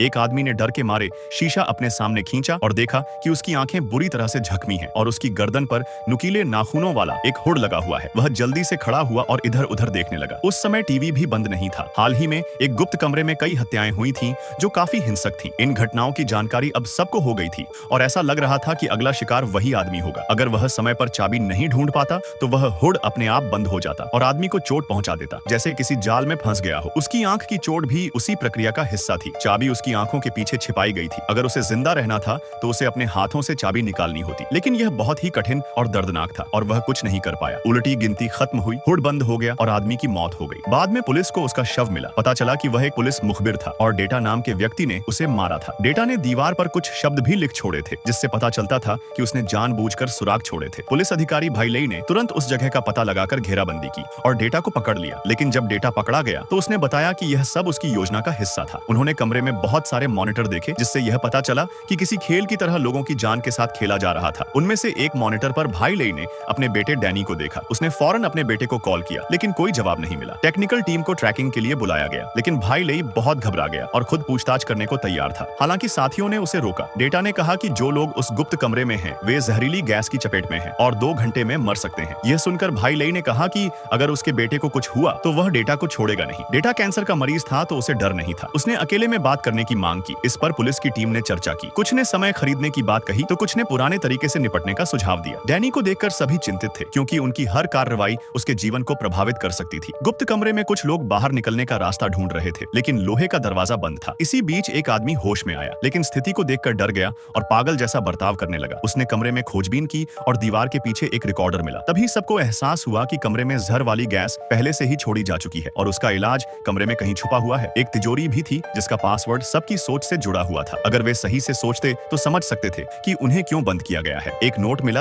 एक आदमी ने डर के मारे शीशा अपने सामने खींचा और देखा कि उसकी आंखें बुरी तरह से झकमी हैं और उसकी गर्दन पर नुकीले नाखूनों वाला एक हुड लगा हुआ है। वह जल्दी से खड़ा हुआ और इधर उधर देखने लगा। उस समय टीवी भी बंद नहीं था। हाल ही में एक गुप्त कमरे में कई हत्याएं हुई थीं जो काफी हिंसक थीं। इन घटनाओं की जानकारी अब सबको हो गई थी और ऐसा लग रहा था कि अगला शिकार वही आदमी होगा। अगर वह समय पर चाबी नहीं ढूंढ पाता तो वह हुड अपने आप बंद हो जाता और आदमी को चोट पहुंचा देता, जैसे किसी जाल में फंस गया हो। उसकी आंख की चोट भी उसी प्रक्रिया का हिस्सा थी। चाबी उसकी आंखों के पीछे छिपाई गई थी। अगर उसे जिंदा रहना था तो उसे अपने हाथों से चाबी निकालनी होती, लेकिन यह बहुत ही कठिन और दर्दनाक था और वह कुछ नहीं कर पाया। उल्टी गिनती खत्म हुई, हुड बंद हो गया और आदमी की मौत हो गई। बाद में पुलिस को उसका शव मिला। पता चला कि वह एक पुलिस मुखबिर था और डेटा नाम के व्यक्ति ने उसे मारा था। डेटा ने दीवार पर कुछ शब्द भी लिख छोड़े थे जिससे पता चलता था कि उसने जानबूझकर सुराग छोड़े थे। पुलिस अधिकारी भाई लेई ने तुरंत उस जगह का पता लगाकर घेराबंदी की और डेटा को पकड़ लिया। लेकिन जब डेटा पकड़ा गया तो उसने बताया कि यह सब उसकी योजना का हिस्सा था। उन्होंने कमरे में बहुत सारे मॉनिटर देखे जिससे यह पता चला कि किसी खेल की तरह लोगों की जान के साथ खेला जा रहा था। उनमें से एक मॉनिटर पर भाई लेई ने अपने बेटे डैनी को देखा। उसने फौरन अपने बेटे को कॉल किया लेकिन कोई जवाब नहीं मिला। टेक्निकल टीम को ट्रैकिंग के लिए बुलाया गया लेकिन भाई लेई बहुत घबरा गया और खुद पूछताछ करने को तैयार था। हालांकि साथियों ने उसे रोका। डेटा ने कहा कि जो लोग उस गुप्त कमरे में हैं वे जहरीली गैस की चपेट में हैं और 2 घंटे में मर सकते हैं। यह सुनकर भाई लेई ने कहा कि अगर उसके बेटे को कुछ हुआ तो वह डेटा को छोड़ेगा नहीं। डेटा कैंसर का मरीज था तो उसे डर नहीं था। उसने अकेले में बात करने की मांग की। इस पर पुलिस की टीम ने चर्चा की। कुछ ने समय खरीदने की बात कही तो कुछ ने पुराने तरीके से निपटने का सुझाव दिया। डैनी को देखकर सभी चिंतित थे क्योंकि उनकी हर कार्रवाई उसके जीवन को प्रभावित कर सकती थी। गुप्त कमरे में कुछ लोग बाहर निकलने का रास्ता ढूंढ रहे थे लेकिन लोहे का दरवाजा बंद था। इसी बीच एक आदमी होश में आया लेकिन स्थिति को देखकर डर गया और पागल जैसा बर्ताव करने लगा। उसने कमरे में खोजबीन की और दीवार के पीछे एक रिकॉर्डर मिला। तभी सबको एहसास हुआ कि कमरे में जहर वाली गैस पहले से ही छोड़ी जा चुकी है और उसका इलाज कमरे में कहीं छुपा हुआ है। एक तिजोरी भी थी जिसका पासवर्ड सबकी सोच से जुड़ा हुआ था। अगर वे सही से सोचते तो समझ सकते थे कि उन्हें क्यों बंद किया गया है। एक नोट मिला